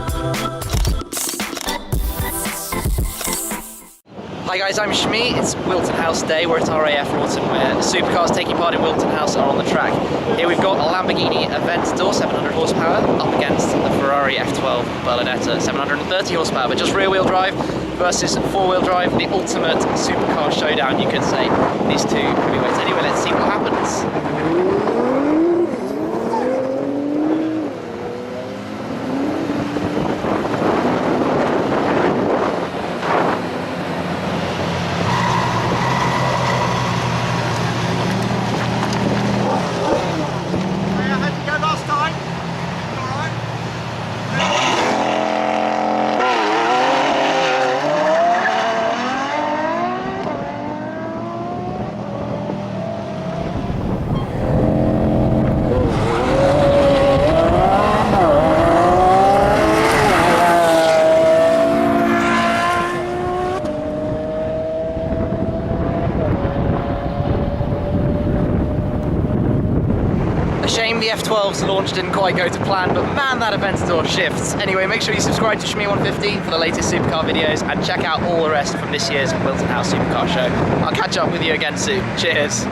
Hi guys, I'm Shmi. It's Wilton House Day. We're at RAF Autumn where supercars taking part in Wilton House are on the track. Here we've got a Lamborghini Aventador, 700 horsepower, up against the Ferrari F12 Berlinetta, 730 horsepower, but just rear-wheel drive versus four-wheel drive, the ultimate supercar showdown, you could say. These two heavyweights. Anyway, let's see what happens. Shame the F12's launch didn't quite go to plan, but man, that Aventador shifts. Anyway, make sure you subscribe to Shmi150 for the latest supercar videos and check out all the rest from this year's Wilton House Supercar Show. I'll catch up with you again soon. Cheers.